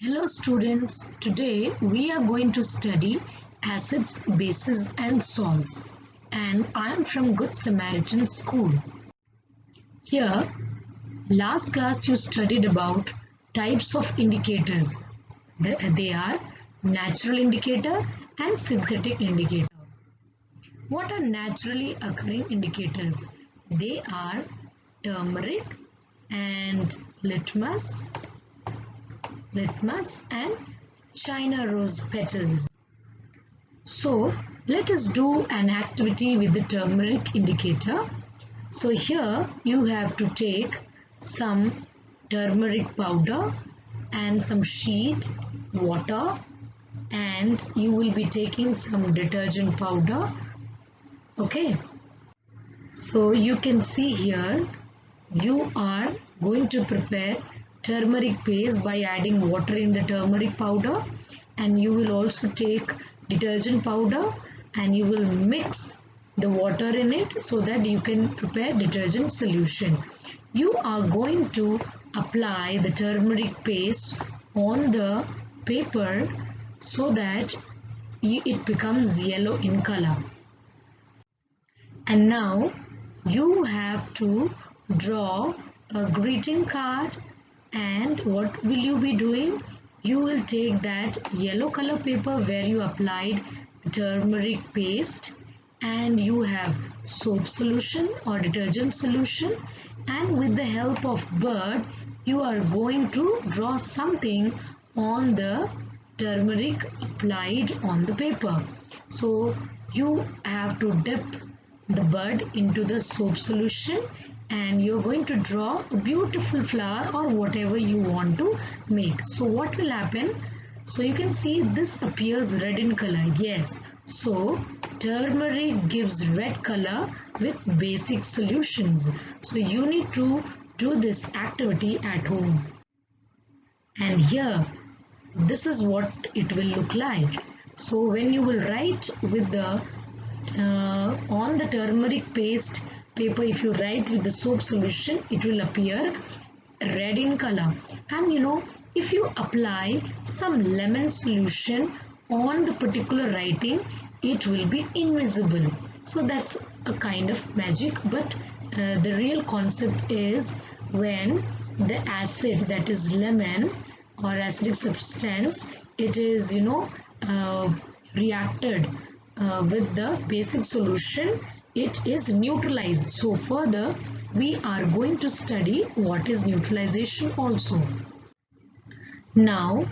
Hello students, today we are going to study acids, bases and salts, and I am from Good Samaritan School. Here, last class you studied about types of indicators. They are natural indicator and synthetic indicator. What are naturally occurring indicators? They are turmeric and litmus and China rose petals. So let us do an activity with the turmeric indicator. So here you have to take some turmeric powder and some sheet water, and you will be taking some detergent powder. Okay, so you can see here you are going to prepare turmeric paste by adding water in the turmeric powder, and you will also take detergent powder and you will mix the water in it so that you can prepare detergent solution. You are going to apply the turmeric paste on the paper so that it becomes yellow in color. And now you have to draw a greeting card, and what will you be doing? You will take that yellow color paper where you applied turmeric paste, and you have soap solution or detergent solution, and with the help of bird you are going to draw something on the turmeric applied on the paper. So you have to dip the bud into the soap solution, and you're going to draw a beautiful flower or whatever you want to make. So what will happen? So you can see this appears red in color. Yes, so turmeric gives red color with basic solutions. So you need to do this activity at home. And here, this is what it will look like. So when you will write with the on the turmeric paste paper, if you write with the soap solution, it will appear red in color. And if you apply some lemon solution on the particular writing, it will be invisible. So that's a kind of magic, but the real concept is when the acid, that is lemon or acidic substance, it is reacted with the basic solution, it is neutralized. So further we are going to study what is neutralization also. Now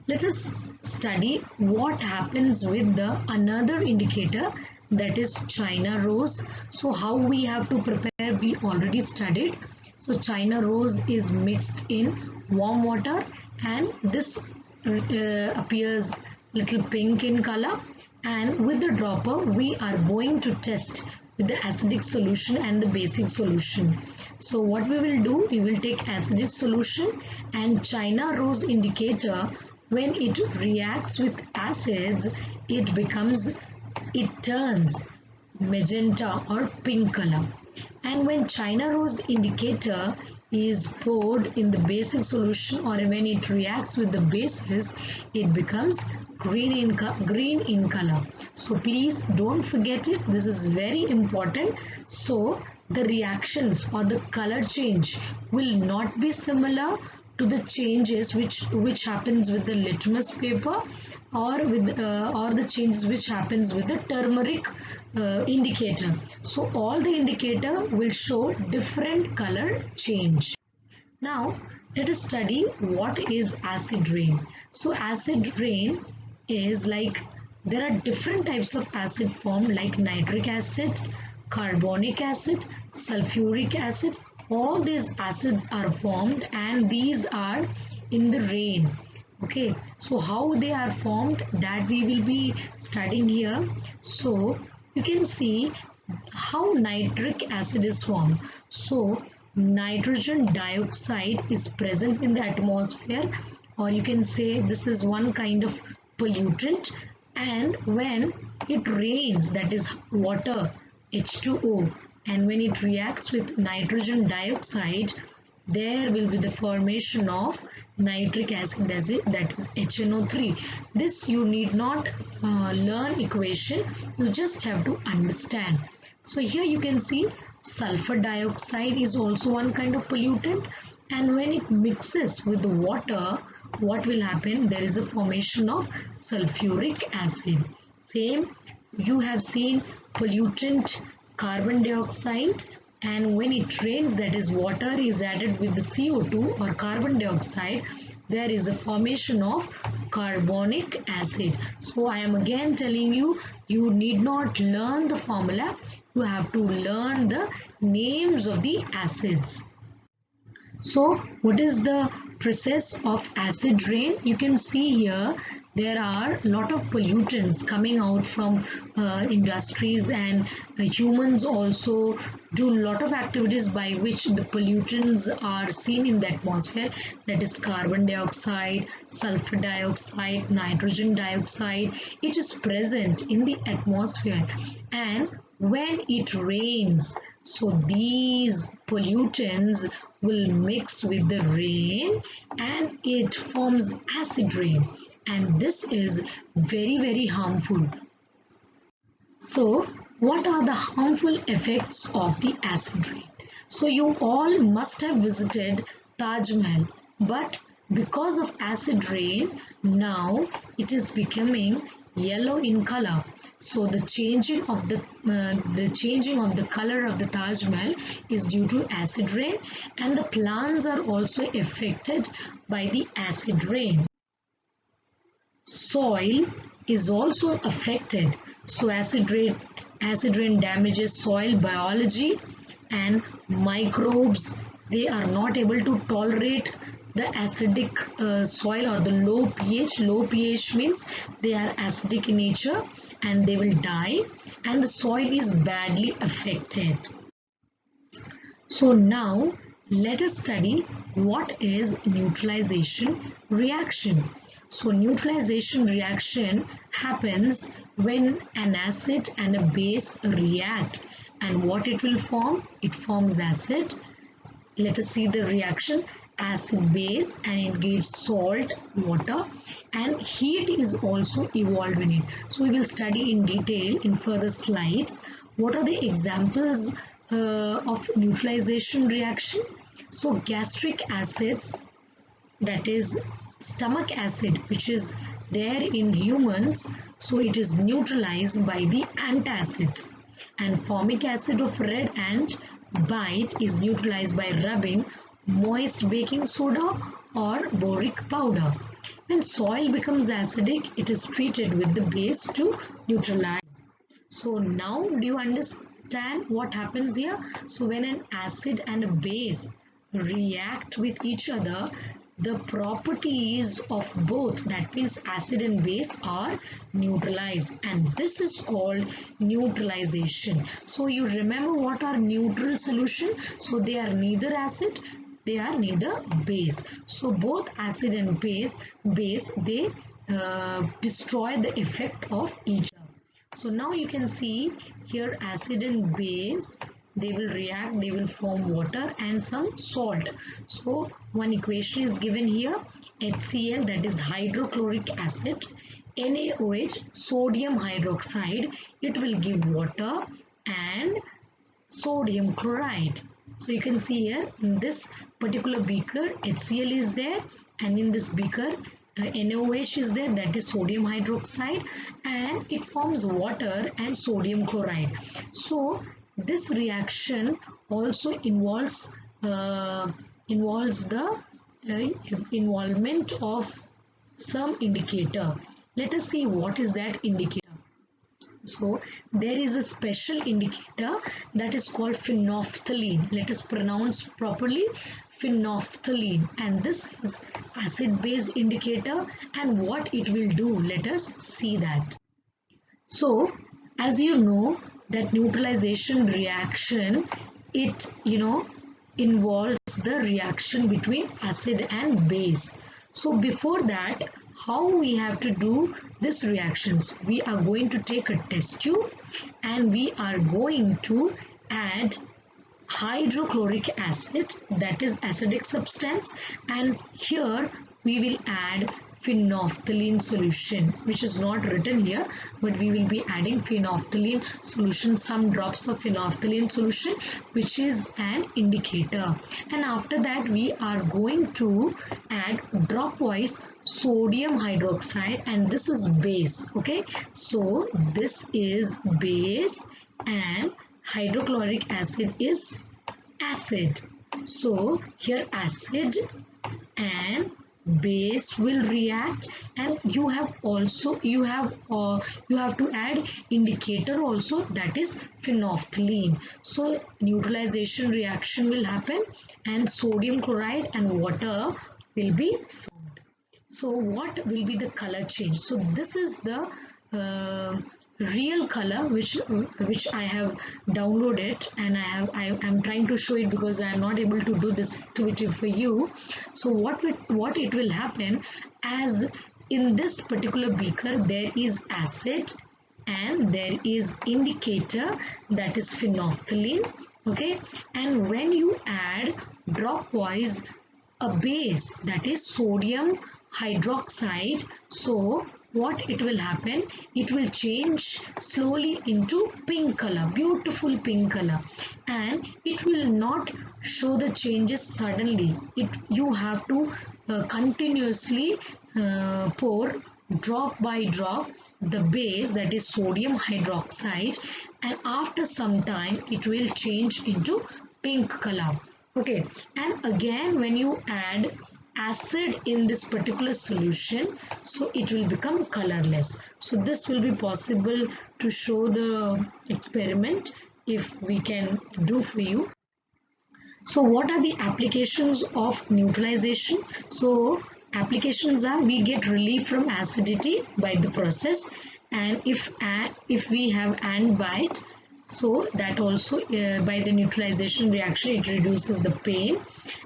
let us study what happens with the another indicator, that is China rose. So how we have to prepare, we already studied. So China rose is mixed in warm water, and this appears little pink in color, and with the dropper we are going to test with the acidic solution and the basic solution. So what we will do, we will take acidic solution and China rose indicator. When it reacts with acids, it turns magenta or pink color. And when China rose indicator is poured in the basic solution, or when it reacts with the bases, it becomes green in color. So please don't forget it, this is very important. So the reactions or the color change will not be similar to the changes which happens with the litmus paper, or the changes which happens with the turmeric indicator. So all the indicator will show different color change. Now let us study what is acid rain. So acid rain is like, there are different types of acid formed, like nitric acid, carbonic acid, sulfuric acid. All these acids are formed and these are in the rain. Okay, so how they are formed, that we will be studying here. So you can see how nitric acid is formed. So nitrogen dioxide is present in the atmosphere, or you can say this is one kind of pollutant, and when it rains, that is water H2O, and when it reacts with nitrogen dioxide, there will be the formation of nitric acid, that is HNO3. This you need not learn equation, you just have to understand. So here you can see sulfur dioxide is also one kind of pollutant, and when it mixes with the water, what will happen? There is a formation of sulfuric acid. Same, you have seen pollutant carbon dioxide, and when it rains, that is water is added with the CO2 or carbon dioxide, there is a formation of carbonic acid. So I am again telling you, you need not learn the formula, you have to learn the names of the acids. So what is the process of acid rain? You can see here there are a lot of pollutants coming out from industries, and humans also do a lot of activities by which the pollutants are seen in the atmosphere, that is carbon dioxide, sulfur dioxide, nitrogen dioxide. It is present in the atmosphere, and when it rains, so these pollutants will mix with the rain and it forms acid rain, and this is very harmful. So what are the harmful effects of the acid rain? So you all must have visited Taj Mahal, but because of acid rain, now it is becoming yellow in color. So the changing of the color of the Taj Mahal is due to acid rain, and the plants are also affected by the acid rain. Soil is also affected. So acid rain damages soil biology, and microbes, they are not able to tolerate the acidic soil or the low pH. Low pH means they are acidic in nature and they will die, and the soil is badly affected. So now let us study what is neutralization reaction. So neutralization reaction happens when an acid and a base react, and what it will form? It forms acid. Let us see the reaction. Acid base, and it gives salt, water, and heat is also evolved in it. So we will study in detail in further slides what are the examples of neutralization reaction. So gastric acids, that is stomach acid, which is there in humans, so it is neutralized by the antacids, and formic acid of red ant bite is neutralized by rubbing moist baking soda or boric powder. When soil becomes acidic, it is treated with the base to neutralize. So now do you understand what happens here? So when an acid and a base react with each other, the properties of both, that means acid and base, are neutralized, and this is called neutralization. So you remember what are neutral solution? So they are neither acid, they are neither base. So both acid and base they destroy the effect of each other. So now you can see here acid and base, they will react, they will form water and some salt. So one equation is given here, HCl, that is hydrochloric acid, NaOH, sodium hydroxide, it will give water and sodium chloride. So you can see here in this particular beaker HCl is there, and in this beaker NaOH is there, that is sodium hydroxide, and it forms water and sodium chloride. So this reaction also involves the involvement of some indicator. Let us see what is that indicator. So there is a special indicator that is called phenolphthalein. Let us pronounce properly, phenolphthalein, and this is acid base indicator, and what it will do, let us see that. So as you know that neutralization reaction, it involves the reaction between acid and base. So before that, how we have to do this reactions? We are going to take a test tube and we are going to add hydrochloric acid, that is acidic substance, and here we will add phenolphthalein solution, which is not written here, but we will be adding phenolphthalein solution, some drops of phenolphthalein solution, which is an indicator. And after that we are going to add dropwise sodium hydroxide, and this is base. Okay, so this is base and hydrochloric acid is acid. So here acid and base will react, and you have to add indicator also, that is phenolphthalein. So neutralization reaction will happen and sodium chloride and water will be formed. So what will be the color change? So this is the real color which I have downloaded, and I am trying to show it because I am not able to do this activity for you. So what it will happen, as in this particular beaker there is acid and there is indicator, that is phenolphthalein. Okay, and when you add dropwise a base, that is sodium hydroxide, so what it will happen, it will change slowly into pink color, beautiful pink color, and it will not show the changes suddenly. You have to continuously pour drop by drop the base, that is sodium hydroxide, and after some time it will change into pink color. Okay, and again when you add acid in this particular solution, so it will become colorless. So this will be possible to show the experiment if we can do for you. So what are the applications of neutralization? So applications are, we get relief from acidity by the process, and if we have and bite, so that also by the neutralization reaction it reduces the pain,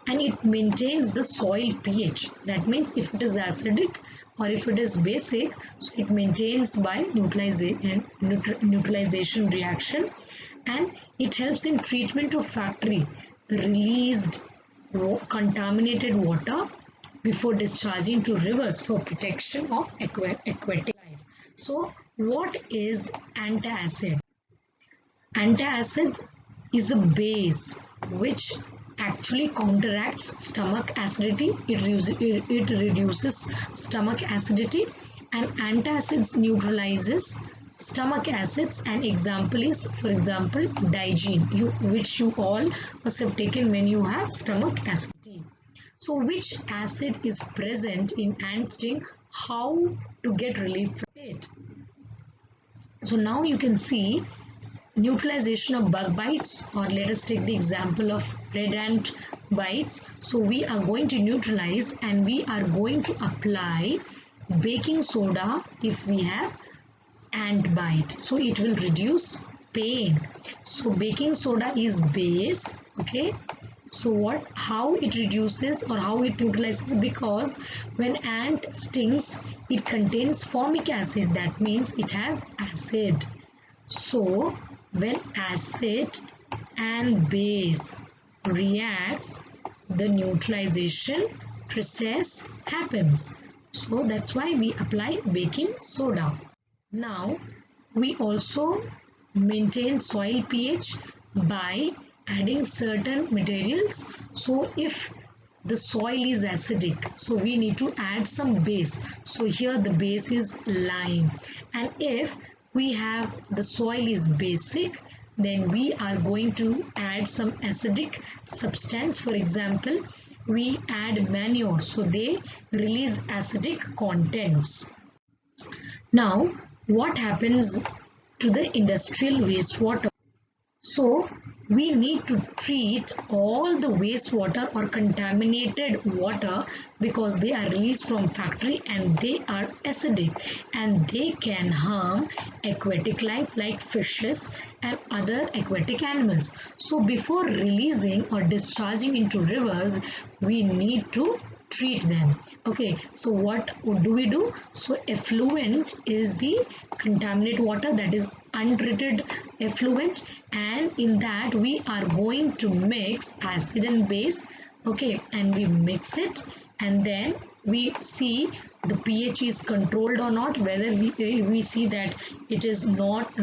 and it maintains the soil pH. That means if it is acidic or if it is basic, so it maintains by neutralization reaction, and it helps in treatment of factory released contaminated water before discharging to rivers for protection of aquatic life. So what is antacid? Antacid is a base which actually counteracts stomach acidity. It reduces stomach acidity, and antacids neutralizes stomach acids. An example is, for example, Digene, which you all must have taken when you have stomach acidity. So which acid is present in ant sting? How to get relief from it? So now you can see neutralization of bug bites, or let us take the example of red ant bites. So we are going to neutralize and we are going to apply baking soda if we have ant bite. So it will reduce pain. So baking soda is base. Okay. So how it reduces or how it neutralizes? Because when ant stings, it contains formic acid. That means it has acid. So when acid and base reacts, the neutralization process happens. So that's why we apply baking soda. Now we also maintain soil pH by adding certain materials. So if the soil is acidic, so we need to add some base. So here the base is lime, and if the soil is basic, then we are going to add some acidic substance. For example, we add manure, so they release acidic contents. Now what happens to the industrial wastewater? So we need to treat all the wastewater or contaminated water because they are released from factory and they are acidic and they can harm aquatic life like fishes and other aquatic animals. So before releasing or discharging into rivers, we need to treat them. Okay, so what do we do? So effluent is the contaminated water, that is untreated effluent, and in that we are going to mix acid and base. Okay, and we mix it, and then we see the pH is controlled or not, whether we see that it is not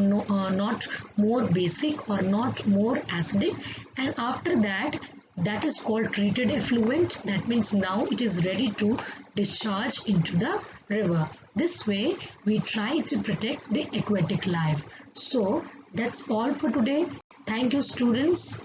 more basic or not more acidic, and after that, that is called treated effluent. That means now it is ready to discharge into the river. This way we try to protect the aquatic life. So that's all for today. Thank you, students.